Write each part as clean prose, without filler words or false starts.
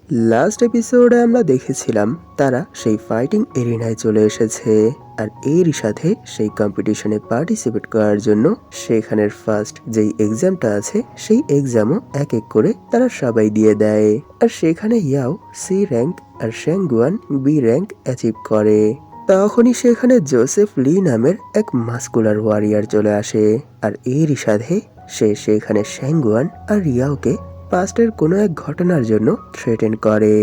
Last এপিসোডে আমরা দেখেছিলাম তারা সেই ফাইটিং এরিনায় চলে এসেছে, আর এরই সাথে সেই কম্পিটিশনে পার্টিসিপেট করার জন্য সেখানের ফার্স্ট যেই এক্সামটা আছে সেই এক্সামও এক এক করে তারা সবাই দিয়ে দেয়। আর সেখানে ইয়াও সি র্যাঙ্ক আর শ্যাংগুয়ান বি র্যাঙ্ক অ্যাচিভ করে। তখনই সেখানে জোসেফ লি নামের এক মাস্কুলার ওয়ারিয়ার চলে আসে, আর এরই সাথে সে সেখানে শ্যাংগুয়ান আর রিয়াওকে পাস্টের কোনো এক ঘটনার জন্য থ্রেটেন করে।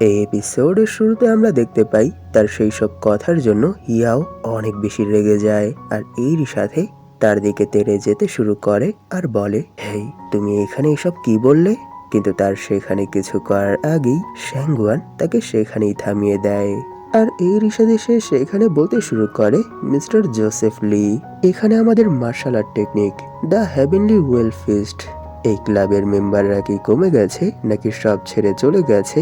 এই এপিসোডের শুরুতে আমরা দেখতে পাই তার সেই সব কথার জন্য ইয়াও অনেক বেশি রেগে যায়, আর এরই সাথে তার দিকে তেড়ে যেতে শুরু করে আর বলে, হেই তুমি এখানে এসব কি বললে? কিন্তু তার সেখানে কিছু করার আগেই শ্যাংগুয়ান তাকে সেখানেই থামিয়ে দেয়। আর এরই সাথে সে সেখানে বলতে শুরু করে, মিস্টার জোসেফ লি, এখানে আমাদের martial art technique the heavenly well fist, এই ক্লাবের মেম্বাররা কি কমে গেছে নাকি সব ছেড়ে চলে গেছে?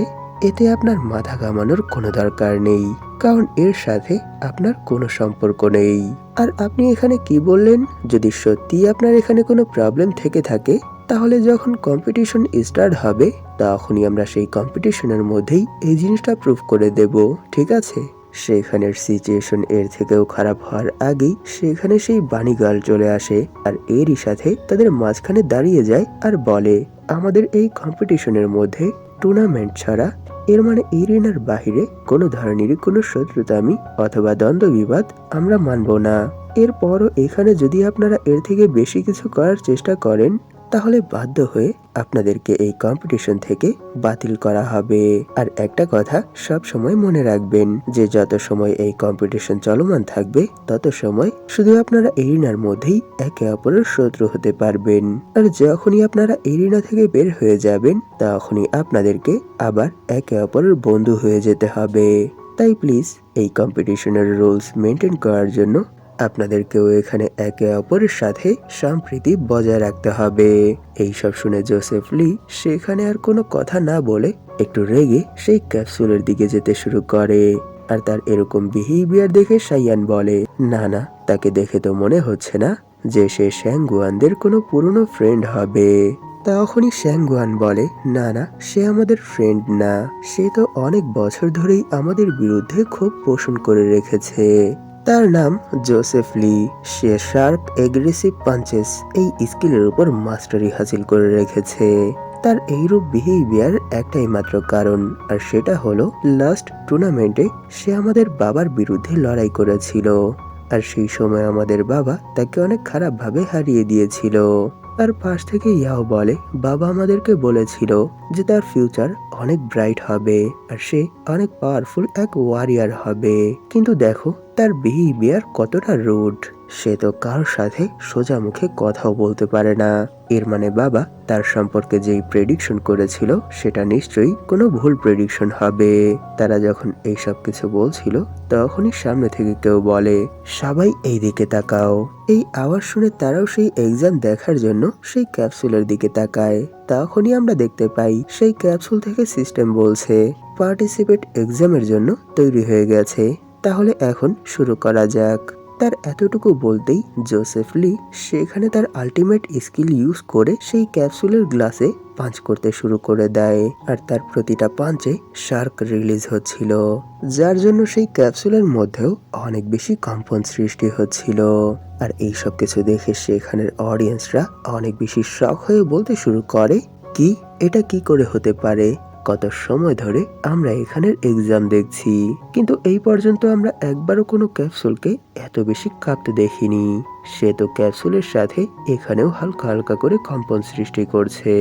এতে আপনার মাথা ঘামানোর কোনো দরকার নেই, কারণ এর সাথে আপনার কোনো সম্পর্ক নেই। আর আপনি এখানে কি বললেন? যদি সত্যি আপনার এখানে কোনো প্রবলেম থেকে থাকে তাহলে যখন কম্পিটিশন স্টার্ট হবে তখনই আমরা সেই কম্পিটিশনের মধ্যেই এই জিনিসটা প্রুভ করে দেব, ঠিক আছে? সেখানের সিচুয়েশন এর থেকেও খারাপ হওয়ার আগেই সেখানে সেই বানি গার্ল চলে আসে, আর এরই সাথে তাদের মাঝখানে দাঁড়িয়ে যায় আর বলে, আমাদের এই কম্পিটিশনের মধ্যে টুর্নামেন্ট ছাড়া, এর মানে এরিনার বাহিরে কোনো ধরনেরই কোনো শত্রুতামি অথবা দ্বন্দ্ব বিবাদ আমরা মানব না। এরপরও এখানে যদি আপনারা এর থেকে বেশি কিছু করার চেষ্টা করেন তাহলে বাধ্য হয়ে আপনাদেরকে এই কম্পিটিশন থেকে বাতিল করা হবে। আর একটা কথা সব সময় মনে রাখবেন যে যত সময় এই কম্পিটিশন চলমান থাকবে তত সময় শুধু আপনারা এরিনার মধ্যেই একে অপরের শত্রু হতে পারবেন, আর যখনই আপনারা এরিনা থেকে বের হয়ে যাবেন তখনই আপনাদেরকে আবার একে অপরের বন্ধু হয়ে যেতে হবে। তাই প্লিজ এই কম্পিটিশনের রুলস মেনটেন করার জন্য আপনাদেরকেও এখানে একে অপরের সাথে সম্প্রীতি বজায় রাখতে হবে। এইসব শুনে জোসেফ লি সেখানে আর কোনো কথা না বলে একটু রেগে সেই ক্যাপসুলের দিকে যেতে শুরু করে। আর তার এরকম বিহেভিয়ার দেখে সাইয়ান বলে, না না, তাকে দেখে তো মনে হচ্ছে না যে সে শ্যাংগুয়ানদের কোনো পুরনো ফ্রেন্ড হবে। তখনই শ্যাংগুয়ান বলে, না না, সে আমাদের ফ্রেন্ড না, সে তো অনেক বছর ধরেই আমাদের বিরুদ্ধে ক্ষোভ পোষণ করে রেখেছে। তার নাম জোসেফ লি। সে শার্প এগ্রেসিভ পাঞ্চেস এই স্কিলের উপর মাস্টারি হাসিল করে রেখেছে। তার এইরূপ বিহেভিয়ার একটাই মাত্র কারণ, আর সেটা হলো লাস্ট টুর্নামেন্টে সে আমাদের বাবার বিরুদ্ধে লড়াই করেছিল, আর সেই সময় আমাদের বাবা তাকে অনেক খারাপ ভাবে হারিয়ে দিয়েছিল। তার পাশ থেকে ইয়াও বলে, বাবা আমাদেরকে বলেছিল যে তার ফিউচার অনেক ব্রাইট হবে আর সে অনেক পাওয়ারফুল এক ওয়ারিয়ার হবে, কিন্তু দেখো তার বিহেভিয়ার কতটা রুড। সে তো কারোর সাথে সোজা মুখে কথাও বলতে পারে না। এর মানে বাবা তার সম্পর্কে যেই প্রেডিকশন করেছিল সেটা নিশ্চয়ই কোনো ভুল প্রেডিকশন হবে। তারা যখন এইসব কিছু বলছিল তখনই সামনে থেকে কেউ বলে, সবাই এই দিকে তাকাও। এই আওয়াজ শুনে তারাও সেই এক্সাম দেখার জন্য সেই ক্যাপসুলের দিকে তাকায়। তখনই আমরা দেখতে পাই সেই ক্যাপসুল থেকে সিস্টেম বলছে, পার্টিসিপেট এক্সামের জন্য তৈরি হয়ে গেছে, তাহলে এখন শুরু করা যাক। তার এতটুকু বলতেই জোসেফ লি সেখানে তার আল্টিমেট স্কিল ইউজ করে সেই ক্যাপসুলের গ্লাসে পাঞ্চ করতে শুরু করে দেয়, আর তার প্রতিটা পাঞ্চে শার্ক রিলিজ হচ্ছিল, যার জন্য সেই ক্যাপসুলের মধ্যেও অনেক বেশি কম্পন সৃষ্টি হচ্ছিল। আর এই সব কিছু দেখে সেখানের অডিয়েন্সরা অনেক বেশি শক হয়ে বলতে শুরু করে, কি এটা কি করে হতে পারে? কত সময় ধরে আমরা এখানের এক্সাম দেখছি, কিন্তু এই পর্যন্ত আমরা একবারও কোনো ক্যাপসুলকে এত বেশি কাঁপতে দেখিনি। সে তো ক্যাপসুলের সাথে এখানেও হালকা হালকা করে কম্পন সৃষ্টি করছে।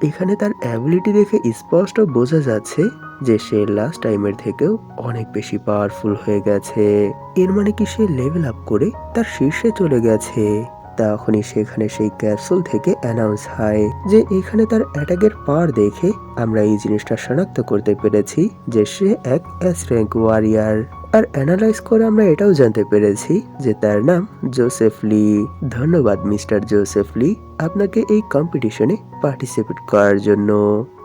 এখানে তার অ্যাবিলিটি দেখে স্পষ্ট বোঝা যাচ্ছে যে সে লাস্ট টাইমের থেকেও অনেক বেশি পাওয়ারফুল হয়ে গেছে। এর মানে কি সে লেভেল আপ করে তার শীর্ষে চলে গেছে। তখনই সেখানে সেই ক্যাপসুল থেকে অ্যানাউন্স হয় যে এখানে তার অ্যাটাকের পাওয়ার দেখে আমরা এই জিনিসটা শনাক্ত করতে পেরেছি যে সে এক এস র্যাঙ্ক ওয়ারিয়ার। আর অ্যানালাইজ করে আমরা এটাও জানতে পেরেছি যে তার নাম জোসেফ লি। ধন্যবাদ মিস্টার জোসেফ লি আপনাকে এই কম্পিটিশনে পার্টিসিপেট করার জন্য।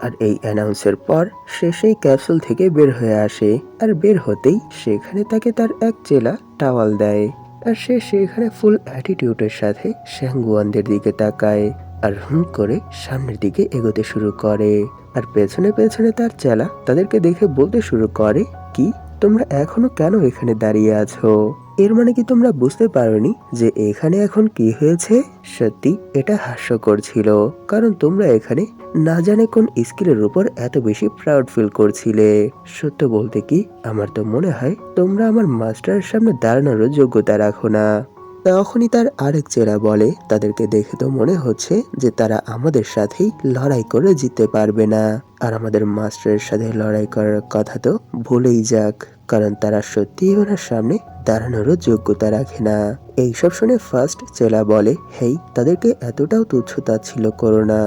আর এই অ্যানাউন্সের পর সে সেই ক্যাপসুল থেকে বের হয়ে আসে, আর বের হতেই সেখানে তাকে তার এক চেলা টাওয়াল দেয়, আর সে সেখানে ফুল অ্যাটিটিউডের সাথে শ্যাংগুয়ানদের দিকে তাকায়। আর হুম করে সামনের দিকে এগোতে শুরু করে। আর পেছনে পেছনে তার চেলা তাদেরকে দেখে বলতে শুরু করে, কি তোমরা এখনো কেন এখানে দাঁড়িয়ে আছো? এর মানে কি তোমরা বুঝতে পারোনি যে এখানে এখন কি হয়েছে? সত্যি এটা হাস্যকর ছিল, কারণ তোমরা এখানে না জানে কোন স্কিলের উপর এত বেশি প্রাউড ফিল করছিলে। সত্য বলতে কি, আমার তো মনে হয় তোমরা আমার মাস্টারের সামনে দাঁড়ানোরও যোগ্যতা রাখো না। তখনই তার আরেক চেলা বলে, তাদেরকে দেখে তো মনে হচ্ছে যে তারা আমাদের সাথেই লড়াই করে জিততে পারবে না। আর আমাদের মাস্টারের সাথে লড়াই করার কথা তো ভুলেই যাক, কারণ তারা সত্যিই ওনার সামনে দাঁড়ানোরও যোগ্যতা রাখে না। এইসব শুনে ফার্স্ট চেলা বলে, হেই, তাদেরকে এতটাও তুচ্ছ তাচ্ছিল্য করো না,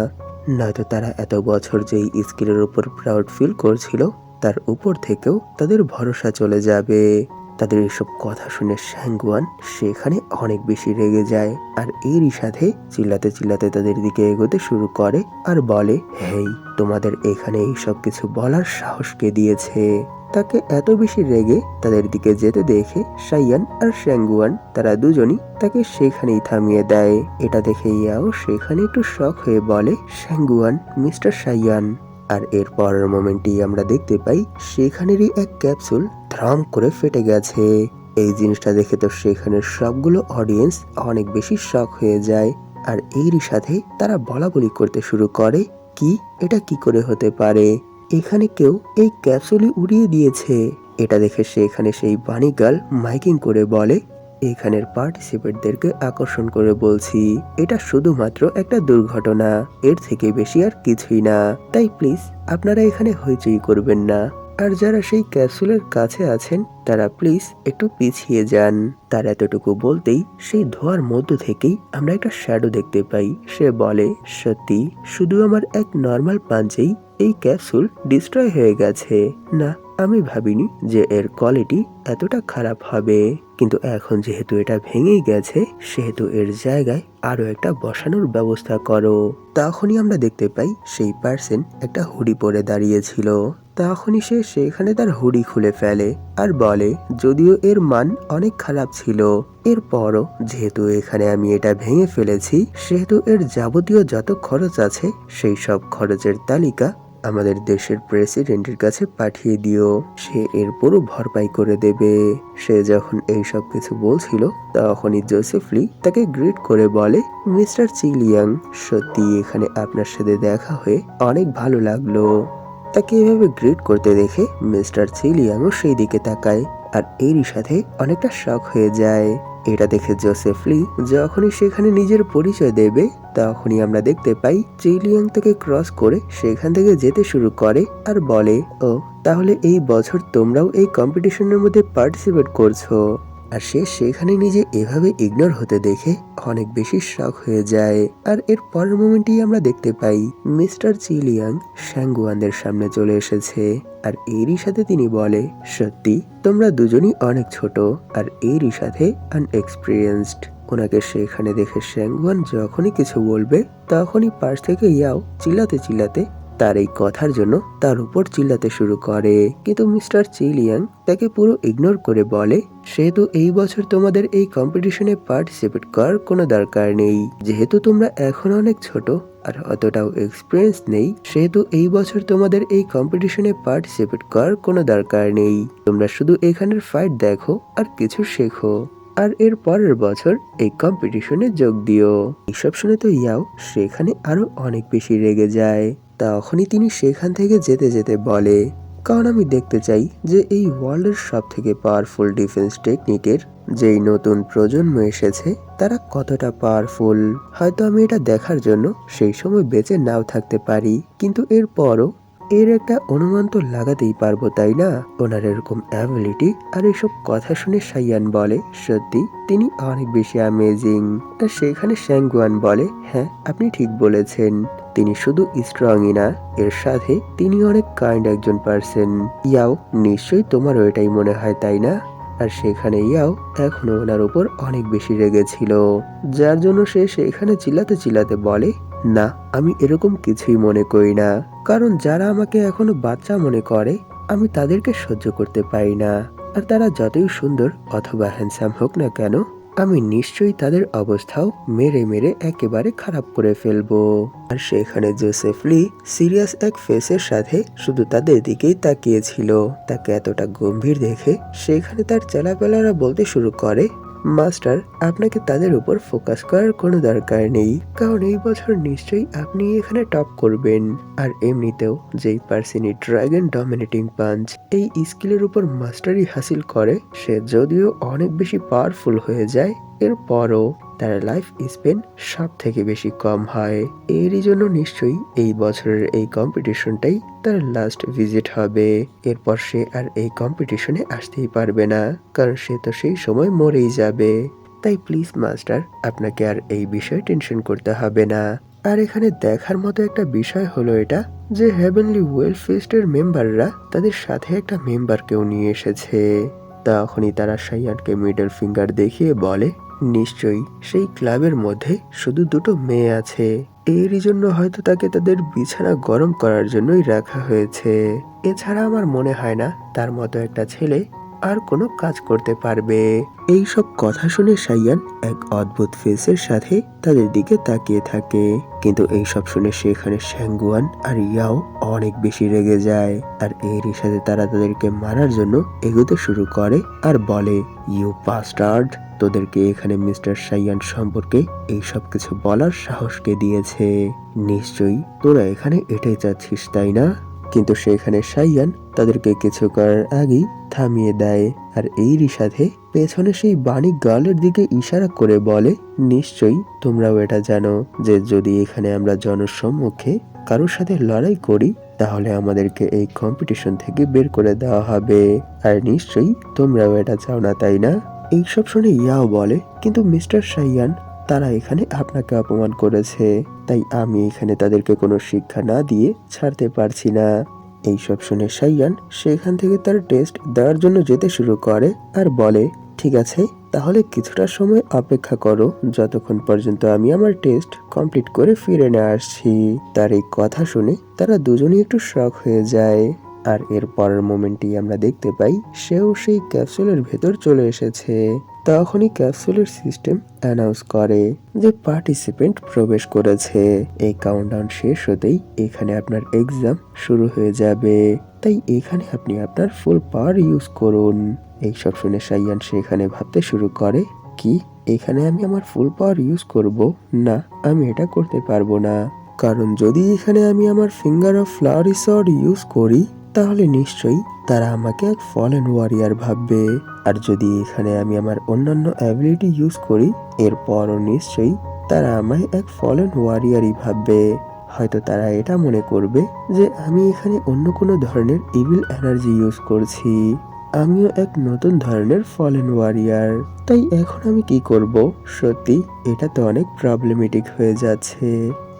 নয়তো তারা এত বছর যেই স্কিলের উপর প্রাউড ফিল করছিল তার উপর থেকেও তাদের ভরসা চলে যাবে। তাদের এসব কথা শুনে শ্যাঙ্গুয়ান সেখানে অনেক বেশি রেগে যায়, আর এরই সাথে চিল্লাতে চিল্লাতে তাদের দিকে এগোতে শুরু করে আর বলে, হেই, তোমাদের এখানে এইসব কিছু বলার সাহস কে দিয়েছে? তাকে এত বেশি রেগে তাদের দিকে যেতে দেখে সাইয়ান আর শ্যাঙ্গুয়ান তারা দুজনই তাকে সেখানেই থামিয়ে দেয়। এটা দেখে ইয়াও সেখানে একটু শক হয়ে বলে, শ্যাঙ্গুয়ান, মিস্টার সাইয়ান। আর এর পরের মোমেন্টেই আমরা দেখতে পাই সেখানেরই এক ক্যাপসুল ধ্রাম করে ফেটে গেছে। এই জিনিসটা দেখে তো সেখানের সবগুলো অডিয়েন্স অনেক বেশি শক হয়ে যায়, আর এরই সাথে তারা বলাবলি করতে শুরু করে, কি এটা কি করে হতে পারে? এখানে কেউ এই ক্যাপসুলই উড়িয়ে দিয়েছে। এটা দেখে সেখানে সেই বানি গার্ল মাইকিং করে বলে, এখানের পার্টিসিপেন্টদেরকে আকর্ষণ করে বলছি, এটা শুধুমাত্র একটা দুর্ঘটনা, এর থেকে বেশি আর কিছুই না। তাই প্লিজ আপনারা এখানে হইচই করবেন না। আর যারা সেই ক্যাপসুলের কাছে আছেন তারা প্লিজ একটু পিছিয়ে যান। তার এতটুকু বলতেই সেই ধোঁয়ার মধ্য থেকেই আমরা একটা শ্যাডো দেখতে পাই। সে বলে, সত্যি শুধু আমার এক নর্মাল পাঞ্চেই এই ক্যাপসুল ডিস্ট্রয় হয়ে গেছে। না, আমি ভাবিনি যে এর কোয়ালিটি এতটা খারাপ হবে, কিন্তু এখন যেহেতু এটা ভেঙেই গেছে সেহেতু এর জায়গায় আরো একটা বসানোর ব্যবস্থা করো। তখনই আমরা দেখতে পাই সেই পার্সন একটা হুডি পরে দাঁড়িয়েছিল। তখনই সে সেখানে তার হুডি খুলে ফেলে আর বলে, যদিও এর মান অনেক খারাপ ছিল, এরপরও যেহেতু এখানে আমি এটা ভেঙে ফেলেছি সেহেতু এর যাবতীয় যত খরচ আছে সেই সব খরচের তালিকা আমাদের দেশের প্রেসিডেন্টের কাছে পাঠিয়ে দিও, সে এর পুরো ভরপাই করে দেবে। সে যখন এই সব কিছু বলছিল তখনই জোসেফলি তাকে গ্রিট করে বলে, মিস্টার চিলিয়াং, সত্যি এখানে আপনার সাথে দেখা হয়ে অনেক ভালো লাগলো। তাকে এভাবে গ্রিট করতে দেখে মিস্টার চিলিয়াংও সেই দিকে তাকায় আর এরই সাথে অনেকটা শক হয়ে যায়। এটা দেখে জোসেফলি যখনই সেখানে নিজের পরিচয় দেবে তখনই আমরা দেখতে পাই চিলিয়াং তাকে ক্রস করে সেখান থেকে যেতে শুরু করে আর বলে, ও তাহলে এই বছর তোমরাও এই কম্পিটিশনের মধ্যে পার্টিসিপেট করছো? আর সে সেখানে নিজে এভাবে ইগনোর হতে দেখে অনেক বেশি শক হয়ে যায়। আর এর পরের মোমেন্টেই আমরা দেখতে পাই মিস্টার চিলিয়াং শ্যাঙ্গুয়ানদের সামনে চলে এসেছে, আর এরই সাথে তিনি বলে, সত্যি তোমরা দুজনই অনেক ছোট আর এরই সাথে আনএক্সপিরিয়েন্সড। ওনাকে সেখানে দেখে শ্যাঙ্গুয়ান যখনই কিছু বলবে তখনই পাশ থেকে ইয়াও চিল্লাতে চিল্লাতে তার এই কথার জন্য তার উপর চিল্লাতে শুরু করে, কিন্তু মিস্টার চিলিয়াং তাকে পুরো ইগনোর করে বলে, সেহেতু এই বছর তোমাদের এই কম্পিটিশনে পার্টিসিপেট করার কোনো দরকার নেই, যেহেতু তোমরা এখন অনেক ছোট আর অতটাও এক্সপিরিয়েন্স নেই, সেহেতু এই বছর তোমাদের এই কম্পিটিশনে পার্টিসিপেট করার কোনো দরকার নেই। তোমরা শুধু এখানের ফাইট দেখো আর কিছু শেখো, আর এর পরের বছর এই কম্পিটিশনে যোগ দিও। এইসব শুনে তো ইয়াও সেখানে আরো অনেক বেশি রেগে যায়। তখনই তিনি সেখান থেকে যেতে যেতে বলে, কারণ আমি দেখতে চাই যে এই ওয়ার্ল্ডের সব থেকে পাওয়ারফুল ডিফেন্স টেকনিকের যেই নতুন প্রজন্ম এসেছে তারা কতটা পাওয়ারফুল। হয়তো আমি এটা দেখার জন্য সেই সময় বেঁচে নাও থাকতে পারি, কিন্তু এরপরও এর একটা অনুমান তো লাগাতেই পারবো, তাই না? ওনার এরকম অ্যাবিলিটি আর এসব কথা শুনে সাইয়ান বলে, সত্যি তিনি অনেক বেশি অ্যামেজিং। আর সেখানে শ্যাঙ্গুয়ান বলে, হ্যাঁ আপনি ঠিক বলেছেন, তিনি শুধু স্ট্রংই না, এর সাথে তিনি অনেক কাইন্ড একজন পার্সন। ইয়াও, নিশ্চয়ই তোমারও এটাই মনে হয়, তাই না? আর সেখানে ইয়াও এখনো ওনার উপর অনেক বেশি রেগেছিল, যার জন্য সে সেখানে চিল্লাতে চিল্লাতে বলে, না আমি এরকম কিছুই মনে করি না, কারণ যারা আমাকে এখনো বাচ্চা মনে করে আমি তাদেরকে সহ্য করতে পারি না। আর তারা যতই সুন্দর অথবা হ্যান্ডসাম হোক না কেন আমি নিশ্চয়ই তাদের অবস্থাও মেরে মেরে একেবারে খারাপ করে ফেলবো। আর সেখানে জোসেফ লি সিরিয়াস এক ফেসের সাথে শুধু তাদের দিকেই তাকিয়েছিল। তাকে এতটা গম্ভীর দেখে সেখানে তার চেলাপেলারা বলতে শুরু করে, মাস্টার, আপনাকে তাদের উপর ফোকাস করার কোনো দরকার নেই, কারণ এই বছর নিশ্চয়ই আপনি এখানে টপ করবেন। আর এমনিতেও যেই পার্সনই ড্রাগন ডমিনেটিং পাঞ্চ এই স্কিলের উপর মাস্টারি হাসিল করে সে যদিও অনেক বেশি পাওয়ারফুল হয়ে যায়, এরপরও তার লাইফ স্পেন সব থেকে বেশি কম হয়। এরই জন্য নিশ্চয়ই এই বছরের এই কম্পিটিশনটাই তার লাস্ট ভিজিট হবে। এরপর সে আর এই কম্পিটিশনে আসতেই পারবে না, কারণ সে তো সেই সময় মরেই যাবে। তাই প্লিজ মাস্টার, আপনাকে আর এই বিষয়ে টেনশন করতে হবে না। আর এখানে দেখার মতো একটা বিষয় হলো এটা যে হেভেনলি ওয়েল ফিস্টের মেম্বাররা তাদের সাথে একটা মেম্বারকেও নিয়ে এসেছে। তখনই তারা সাইয়ানকে মিডল ফিঙ্গার দেখিয়ে বলে, নিশ্চয়ই সেই ক্লাবের মধ্যে শুধু দুটো মেয়ে আছে, এরই জন্য হয়তো তাকে তাদের বিছানা গরম করার জন্যই রাখা হয়েছে। এছাড়া আমার মনে হয় না তার মতো একটা ছেলে আর কোনো কাজ করতে পারবে। এই সব কথা শুনে সাইয়ান এক অদ্ভুত ফেসের সাথে তাদের দিকে তাকিয়ে থাকে, কিন্তু এই সব শুনে সেখানে শ্যাঙ্গুয়ান আর ইয়াও অনেক বেশি রেগে যায়। আর এরই সাথে তারা তাদেরকে মারার জন্য এগোতে শুরু করে আর বলে, ইউ বাস্টার্ড, তোদেরকে এখানে মিস্টার সাইয়ান সম্পর্কে এই সব কিছু বলার সাহসকে দিয়েছে? নিশ্চয়ই তোরা এখানে এটাই চাচ্ছিস, তাই না? কিন্তু সেখানে সাইয়ান তাদেরকে কিছু করার আগেই থামিয়ে দেয় আর এরই সাথে পেছনে সেই বাণী গার্লের দিকে ইশারা করে বলে, নিশ্চয়ই তোমরাও এটা জানো যে যদি এখানে আমরা জনসম্মুখে কারোর সাথে লড়াই করি তাহলে আমাদেরকে এই কম্পিটিশন থেকে বের করে দেওয়া হবে। আর নিশ্চয়ই তোমরাও এটা চাও না, তাই না? এইসব শুনে ইয়াও বলে, কিন্তু মিস্টার সাইয়ান, তারা এখানে আপনাকে অপমান করেছে, তাই আমি এখানে তাদেরকে কোনো শিক্ষা না দিয়ে ছাড়তে পারছি না। এইসব শুনে সাইয়ান সেখান থেকে তার টেস্ট দেওয়ার জন্য যেতে শুরু করে আর বলে, ঠিক আছে, তাহলে কিছুটা সময় অপেক্ষা করো, যতক্ষণ পর্যন্ত আমি আমার টেস্ট কমপ্লিট করে ফিরে না আসছি। তার এই কথা শুনে তারা দুজনেই একটু শক হয়ে যায়। আর এর পরের মোমেন্টেই আমরা দেখতে পাই সেও সেই ক্যাপসুলের ভেতর চলে এসেছে। তখনই ক্যাপসুলের সিস্টেম অ্যানাউন্স করে যে পার্টিসিপেন্ট প্রবেশ করেছে। এই কাউন্টডাউন শেষ হতেই এখানে আপনার এক্সাম শুরু হয়ে যাবে, তাই এখানে আপনি আপনার ফুল পাওয়ার ইউজ করুন। এইসব শুনে সাইয়ান সেখানে ভাবতে শুরু করে, কি এখানে আমি আমার ফুল পাওয়ার ইউজ করব? না, আমি এটা করতে পারবো না, কারণ যদি এখানে আমি আমার finger of flowery sword use করি তাহলে নিশ্চয়ই তারা আমাকে এক ফলেন ওয়ারিয়ার ভাববে। আর যদি এখানে আমি আমার অন্যান্য অ্যাবিলিটি ইউজ করি এরপরও নিশ্চয়ই তারা আমায় এক ফলেন ওয়ারিয়ারই ভাববে। হয়তো তারা এটা মনে করবে যে আমি এখানে অন্য কোনো ধরনের ইভিল এনার্জি ইউজ করছি। আমিও এক নতুন ধরনের ফলেন ওয়ারিয়ার, তাই এখন আমি কি করব? সত্যি এটা তো অনেক প্রবলেমেটিক হয়ে যাচ্ছে।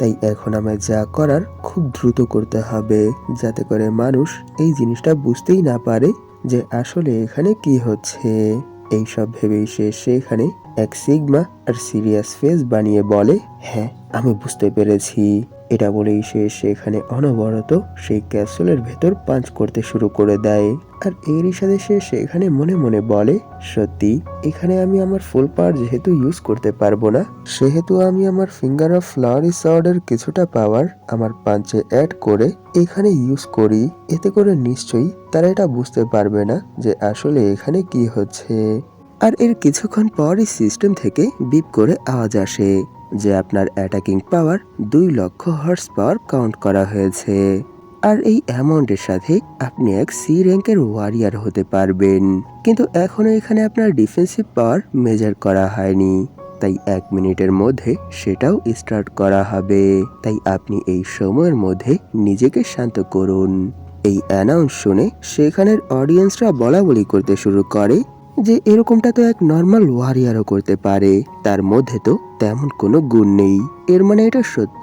তাই এখন আমায় যা করার খুব দ্রুত করতে হবে, যাতে করে মানুষ এই জিনিসটা বুঝতেই না পারে যে আসলে এখানে কি হচ্ছে। এইসব ভেবেই সে সেখানে এক সিগমা আর সিরিয়াস ফেস বানিয়ে বলে, হ্যাঁ আমি বুঝতে পেরেছি। এটা বলেই সে সেখানে অনবরত সেই ক্যাপসুলের ভেতর পাঞ্চ করতে শুরু করে দেয়। আর এরই সাথে সে সেখানে মনে মনে বলে, সত্যি এখানে আমি আমার ফুল পাওয়ার যেহেতু ইউজ করতে পারবো না, সেহেতু আমি আমার ফিঙ্গার অফ ফ্লাওয়ারি সর্ডের কিছুটা পাওয়ার আমার পাঞ্চে অ্যাড করে এখানে ইউজ করি। এতে করে নিশ্চয়ই তারা এটা বুঝতে পারবে না যে আসলে এখানে কি হচ্ছে। আর এর কিছুক্ষণ পরই সিস্টেম থেকে বিপ করে আওয়াজ আসে যে আপনার অ্যাটাকিং পাওয়ার 2 লক্ষ হর্স পাওয়ার কাউন্ট করা হয়েছে। আর এই অ্যামাউন্টের সাথে আপনি এক সি র্যাঙ্কের ওয়ারিয়ার হতে পারবেন, কিন্তু এখনো এখানে আপনার ডিফেন্সিভ পাওয়ার মেজার করা হয়নি, তাই 1 মিনিটের মধ্যে সেটাও স্টার্ট করা হবে। তাই আপনি এই সময়ের মধ্যে নিজেকে শান্ত করুন। এই অ্যানাউন্স শুনে সেখানের অডিয়েন্সরা বলাবলি করতে শুরু করে যে এরকমটা তো এক নর্মাল ওয়ারিয়ারও করতে পারে, তার মধ্যে তো তেমন কোনো গুণ নেই। এর মানে এটা সত্য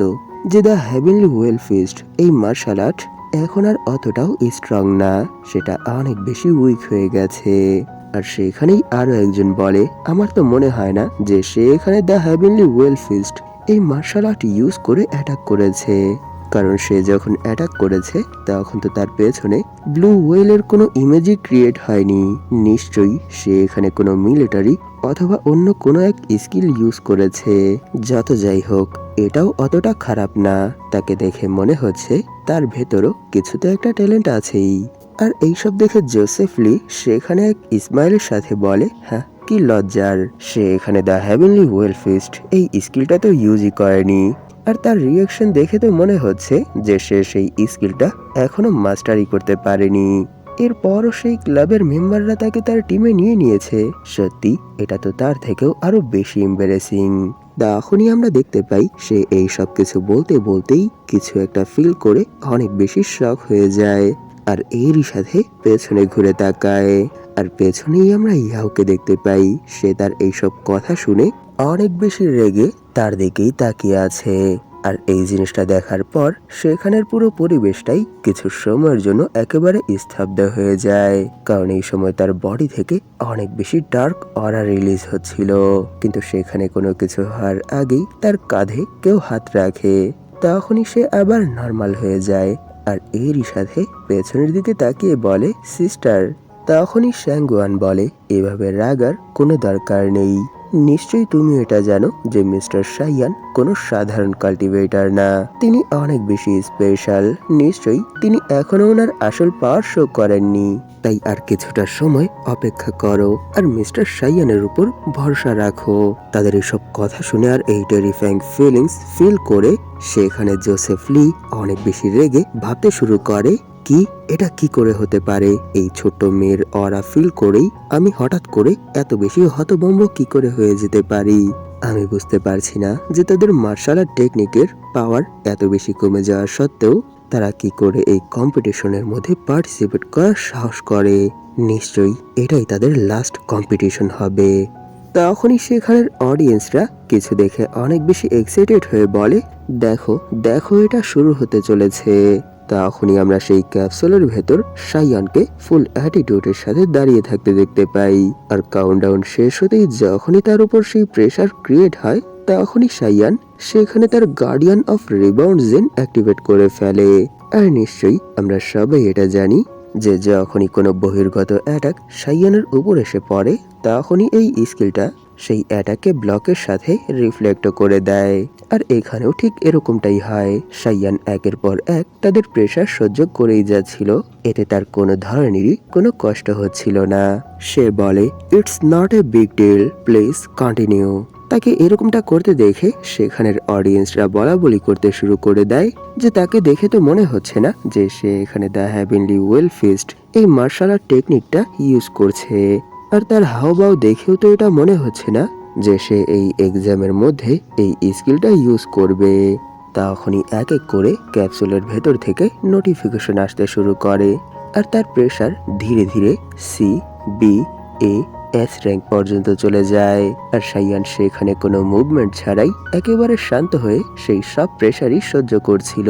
যে দ্য হেভেনলি ওয়েল ফিস্ট এই মার্শাল আর্ট এখন আর অতটাও স্ট্রং না, সেটা অনেক বেশি উইক হয়ে গেছে। আর সেখানেই আরো একজন বলে, আমার তো মনে হয় না যে সে এখানে দ্য হেভেনলি ওয়েল ফিস্ট এই মার্শাল আর্ট ইউজ করে অ্যাটাক করেছে, কারণ সে যখন অ্যাটাক করেছে তখন তো তার পেছনে ব্লু ওয়েলের কোনো ইমেজই ক্রিয়েট হয়নি। নিশ্চয়ই সে এখানে কোনো মিলিটারি অথবা অন্য কোনো এক স্কিল ইউজ করেছে। যত যাই হোক, এটাও অতটা খারাপ না। তাকে দেখে মনে হচ্ছে তার ভেতরও কিছু তো একটা ট্যালেন্ট আছেই। আর এইসব দেখে জোসেফ লি সেখানে এক ইসমাইলের সাথে বলে, হ্যাঁ কি লজ্জার, সে এখানে দ্য হেভেনলি ওয়েল ফিস্ট এই স্কিলটা তো ইউজই করেনি। আর তার রিয়াকশন দেখে তো মনে হচ্ছে যে সে সেই স্কিলটা এখনো মাস্টারি করতে পারেনি। এরপরও সেই ক্লাবের মেম্বাররা তাকে তার টিমে নিয়ে নিয়েছে। সত্যি এটা তো তার থেকেও আরো বেশি এম্বারেসিং। তখনই আমরা দেখতে পাই সে এই সব কিছু বলতে বলতেই কিছু একটা ফিল করে অনেক বেশি শক হয়ে যায়। আর এরই সাথে পেছনে ঘুরে তাকায়, আর পেছনেই আমরা ইয়াওকে দেখতে পাই। সে তার এইসব কথা শুনে অনেক বেশি রেগে তার দিকেই তাকিয়ে আছে। আর এই জিনিসটা দেখার পর সেখানের পুরো পরিবেশটাই কিছু সময়ের জন্য একেবারে স্তব্ধ হয়ে যায়, কারণ এই সময় তার বডি থেকে অনেক বেশি ডার্ক অরা রিলিজ হচ্ছিল। কিন্তু সেখানে কোনো কিছু হওয়ার আগেই তার কাঁধে কেউ হাত রাখে, তখনই সে আবার নর্মাল হয়ে যায়। আর এরই সাথে পেছনের দিকে তাকিয়ে বলে, সিস্টার। তখনই শ্যাঙ্গুয়ান বলে, এভাবে রাগার কোনো দরকার নেই। নিশ্চয়ই তুমি এটা জানো যে মিস্টার সাইয়ান কোনো সাধারণ কাল্টিভেটর না, তিনি অনেক বেশি স্পেশাল। নিশ্চয়ই তিনি এখনো ওনার আসল পাওয়ার শো করেননি, তাই আর কিছুটা সময় অপেক্ষা করো আর মিস্টার সাইয়ানের উপর ভরসা রাখো। তাদের এইসব কথা শুনে আর এই টেরিফাইং ফিলিংস ফিল করে সেখানে জোসেফ লি অনেক বেশি রেগে ভাবতে শুরু করে, কি এটা কি করে হতে পারে? এই ছোট্ট মেয়ের অরা ফিল করেই আমি হঠাৎ করে এত বেশি হতভম্ব কি করে হয়ে যেতে পারি? আমি বুঝতে পারছি না যে তাদের মার্শাল আর্ট টেকনিকের পাওয়ার এত বেশি কমে যাওয়া সত্ত্বেও তারা কি করে এই কম্পিটিশনের মধ্যে পার্টিসিপেট করার সাহস করে। নিশ্চয়ই এটাই তাদের লাস্ট কম্পিটিশন হবে। তখনই সেখানের অডিয়েন্সরা কিছু দেখে অনেক বেশি এক্সাইটেড হয়ে বলে, দেখো দেখো এটা শুরু হতে চলেছে। তখনই আমরা সেই ক্যাপসুলের ভেতর সাইয়ানকে ফুল অ্যাটিটিউডের সাথে দাঁড়িয়ে থাকতে দেখতে পাই। আর কাউন্টডাউন শেষ হতেই যখনই তার উপর সেই প্রেসার ক্রিয়েট হয় তখনই সাইয়ান সেখানে তার guardian of rebound zen activate করে ফেলে। আর নিশ্চয়ই আমরা সবাই এটা জানি যে যখনই কোনো বহির্গত অ্যাটাক সাইয়ানের উপর এসে পড়ে তখনই এই স্কিলটা সেই অ্যাটাককে ব্লকের সাথে রিফ্লেক্ট করে দেয়। আর এখানেও ঠিক এরকমটাই হয়। সাইয়ান একের পর এক তাদের প্রেসার সহ্য করেই যাচ্ছিল, এতে তার কোনো ধরনেরই কোনো কষ্ট হচ্ছিল না। সে বলে, it's not a big deal, please continue. তাকে এরকমটা করতে দেখে সেখানের অডিয়েন্সরা বলা বলি করতে শুরু করে দেয় যে তাকে দেখে তো মনে হচ্ছে না যে সে এখানে দ্য হেভেনলি ওয়েল ফিস্ট এই মার্শাল আর্ট টেকনিকটা ইউজ করছে। আর তার হাওভাও দেখেও তো এটা মনে হচ্ছে না যে সে এই এক্সামের মধ্যে এই স্কিলটা ইউজ করবে। তখনই এক এক করে ক্যাপসুলের ভেতর থেকে নোটিফিকেশন আসতে শুরু করে, আর তার প্রেসার ধীরে ধীরে সি, বি, এ, এস র্যাঙ্ক পর্যন্ত চলে যায়। আর সাইয়ান সেখানে কোনো মুভমেন্ট ছাড়াই একেবারে শান্ত হয়ে সেই সব প্রেসারই সহ্য করছিল,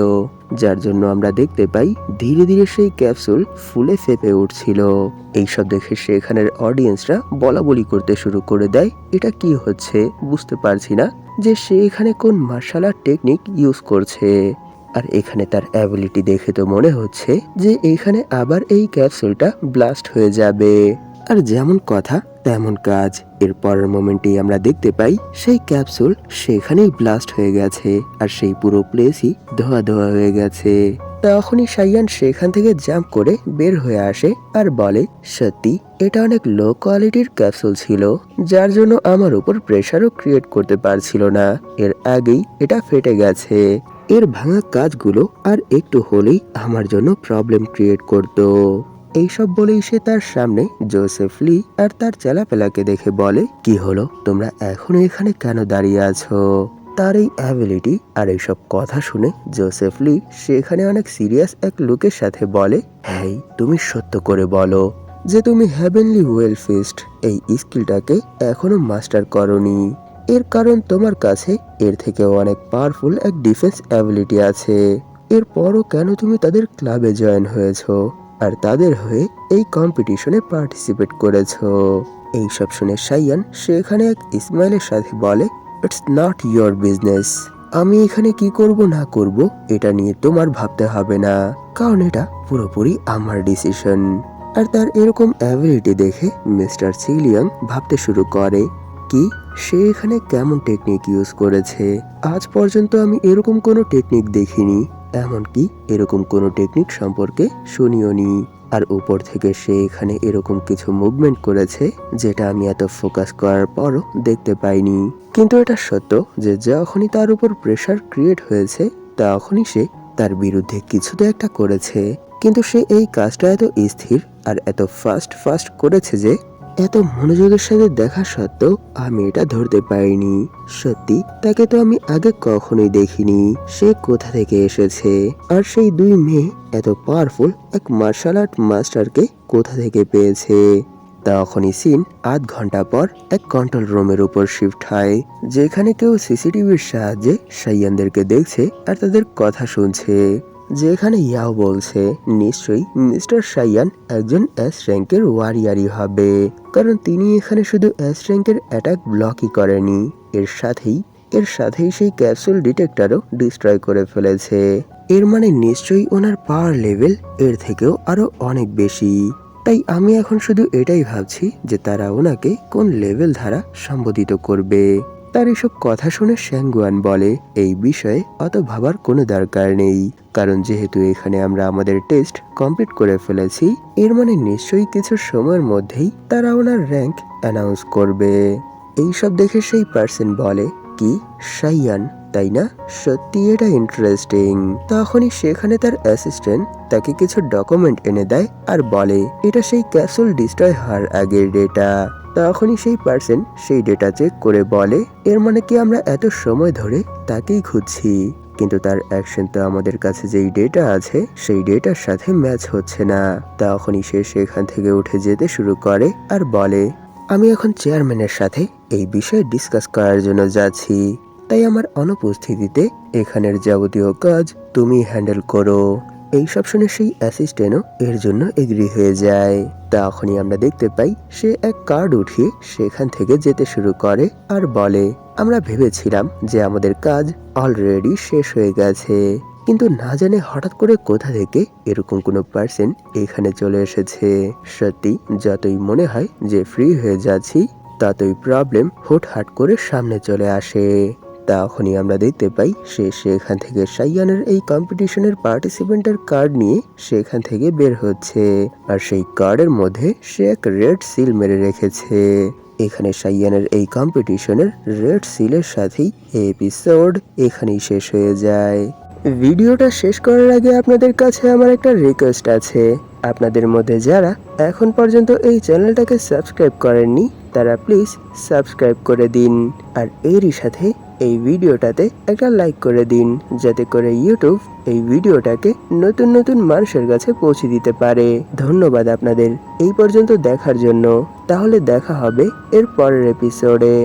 যার জন্য আমরা দেখতে পাই ধীরে ধীরে সেই ক্যাপসুল ফুলে ফেপে উঠছিল। এইসব দেখে সেখানের অডিয়েন্সরা বলা বলি করতে শুরু করে দেয়, এটা কি হচ্ছে বুঝতে পারছি না যে সে এখানে কোন মার্শাল আর্ট টেকনিক ইউজ করছে। আর এখানে তার অ্যাবিলিটি দেখে তো মনে হচ্ছে যে এখানে আবার এই ক্যাপসুলটা ব্লাস্ট হয়ে যাবে। আর যেমন কথা তেমন কাজ, এর পরের মোমেন্টেই আমরা দেখতে পাই সেই ক্যাপসুল সেখানেই ব্লাস্ট হয়ে গেছে আর সেই পুরো প্লেসই ধোয়া ধোয়া হয়ে গেছে। তখনই সাইয়ান সেখান থেকে জাম্প করে বের হয়ে আসে আর বলে, সত্যি এটা অনেক লো কোয়ালিটির ক্যাপসুল ছিল, যার জন্য আমার উপর প্রেসারও ক্রিয়েট করতে পারছিল না। এর আগেই এটা ফেটে গেছে। এর ভাঙা কাজগুলো আর একটু হলেই আমার জন্য প্রবলেম ক্রিয়েট করতো। এইসব বলেই সে তার সামনে জোসেফ লি আর তার চেলাপেলাকে দেখে বলে, কি হলো, তোমরা এখনো এখানে কেন দাঁড়িয়ে আছো? তার এই অ্যাবিলিটি আর এইসব কথা শুনে জোসেফ লি সেখানে অনেক সিরিয়াস এক লুকের সাথে বলে, হ্যাঁ তুমি সত্য করে বলো যে তুমি হেভেনলি ওয়েল ফিস্ট এই স্কিলটাকে এখনো মাস্টার করনি। এর কারণ তোমার কাছে এর থেকেও অনেক পাওয়ারফুল এক ডিফেন্স অ্যাবিলিটি আছে। এরপরও কেন তুমি তাদের ক্লাবে জয়েন হয়েছো আর তাদের হয়ে এই কম্পিটিশনে পার্টিসিপেট করেছো? এইসব শুনে সাইয়ান সেখানে এক ইসমাইলের সাথে বলে, ইটস নট ইয়োর বিজনেস। আমি এখানে কি করব না করব এটা নিয়ে তোমার ভাবতে হবে না, কারণ এটা পুরোপুরি আমার ডিসিশন। আর তার এরকম অ্যাবিলিটি দেখে মিস্টার সিলিয়াং ভাবতে শুরু করে, কি সে এখানে কেমন টেকনিক ইউজ করেছে। আজ পর্যন্ত আমি এরকম কোনো টেকনিক দেখিনি, এমনকি এরকম কোনো টেকনিক সম্পর্কে শুনিওনি। আর উপর থেকে সে এখানে এরকম কিছু মুভমেন্ট করেছে যেটা আমি এত ফোকাস করার পরও দেখতে পাইনি। কিন্তু এটা সত্য যে যখনই তার উপর প্রেসার ক্রিয়েট হয়েছে তখনই সে তার বিরুদ্ধে কিছু তো একটা করেছে। কিন্তু সে এই কাজটা এত স্থির আর এত ফাস্ট করেছে যে এত মনোযোগের সাথে দেখা সত্ত্বেও আমি এটা ধরতে পারিনি। সত্যি তাকে তো আমি আগে কখনোই দেখিনি। সে কোথা থেকে এসেছে, আর সেই দুই মেয়ে এত পাওয়ারফুল এক মার্শাল আর্ট মাস্টারকে কোথা থেকে পেয়েছে। তখনই সিন আধ ঘন্টা পর এক কন্ট্রোল রুমের উপর শিফট হয়, যেখানে কেউ সিসিটিভির সাহায্যে সাইয়ানদেরকে দেখছে আর তাদের কথা শুনছে। যেখানে ইয়াও বলছে নিশ্চয়ই মিস্টার সাইয়ান একজন এস র্যাঙ্কের ওয়ারিয়ারই হবে, কারণ তিনি এখানে শুধু এস র্যাঙ্কের অ্যাটাক ব্লকই করেনি, এর সাথেই সেই ক্যাপসুল ডিটেক্টরও ডিস্ট্রয় করে ফেলেছে। এর মানে নিশ্চয়ই ওনার পাওয়ার লেভেল এর থেকেও আরো অনেক বেশি। তাই আমি এখন শুধু এটাই ভাবছি যে তারা ওনাকে কোন লেভেল দ্বারা সম্বোধিত করবে। তার এসব কথা শুনে শ্যাঙ্গুয়ান বলে, এই বিষয়ে অত ভাবার কোনো দরকার নেই, কারণ যেহেতু এখানে আমরা আমাদের টেস্ট কমপ্লিট করে ফেলেছি, এর মানে নিশ্চয়ই কিছু সময়ের মধ্যেই তারা ওনার র্যাঙ্ক অ্যানাউন্স করবে। এইসব দেখে সেই পার্সন বলে, কি সাইয়ান তাই না, সত্যি এটা ইন্টারেস্টিং। তখনই সেখানে তার অ্যাসিস্ট্যান্ট তাকে কিছু ডকুমেন্ট এনে দেয় আর বলে এটা সেই ক্যাপসুল ডিস্ট্রয় হওয়ার আগের ডেটা। তখনই সেই পার্সন সেই ডেটা চেক করে বলে, এর মানে কি আমরা এত সময় ধরে তাকেই খুঁজছি, কিন্তু তার অ্যাকশন তো আমাদের কাছে যেই ডেটা আছে সেই ডেটার সাথে ম্যাচ হচ্ছে না। তখনই সে সেখান থেকে উঠে যেতে শুরু করে আর বলে, আমি এখন চেয়ারম্যানের সাথে এই বিষয়ে ডিসকাস করার জন্য যাচ্ছি, তাই আমার অনুপস্থিতিতে এখানের যাবতীয় কাজ তুমি হ্যান্ডেল করো। এইসব শুনে সেই অ্যাসিস্ট্যান্টও এর জন্য এগ্রি হয়ে যায়। তখনই আমরা দেখতে পাই সে এক কার্ড উঠিয়ে সেখান থেকে যেতে শুরু করে আর বলে, আমরা ভেবেছিলাম যে আমাদের কাজ অলরেডি শেষ হয়ে গেছে, কিন্তু না জানে হঠাৎ করে কোথা থেকে এরকম কোনো পার্সন এখানে চলে এসেছে। সত্যি যতই মনে হয় যে ফ্রি হয়ে যাচ্ছি, ততই প্রবলেম হুটহাট করে সামনে চলে আসে। তখনই আমরা দেখতে পাই সে সেখান থেকে সাইয়ানের এই কম্পিটিশনের পার্টিসিপেন্টের কার্ড নিয়ে সেখান থেকে বের হচ্ছে, আর সেই কার্ডের মধ্যে সে এক রেড সিল মেরে রেখেছে। এখানে সাইয়ানের এই কম্পিটিশনের রেড সিলের সাথেই এপিসোড এখানেই শেষ হয়ে যায়। ভিডিওটা শেষ করার আগে আপনাদের কাছে আমার একটা রিকোয়েস্ট আছে, আপনাদের মধ্যে যারা এখন পর্যন্ত এই চ্যানেলটাকে সাবস্ক্রাইব করেননি তারা প্লিজ সাবস্ক্রাইব করে দিন, আর এরই সাথে এই ভিডিওটাতে একটা লাইক করে দিন, যাতে করে ইউটিউব এই ভিডিওটাকে নতুন নতুন মানুষের কাছে পৌঁছে দিতে পারে। ধন্যবাদ আপনাদের এই পর্যন্ত দেখার জন্য। তাহলে দেখা হবে এর পরের এপিসোডে।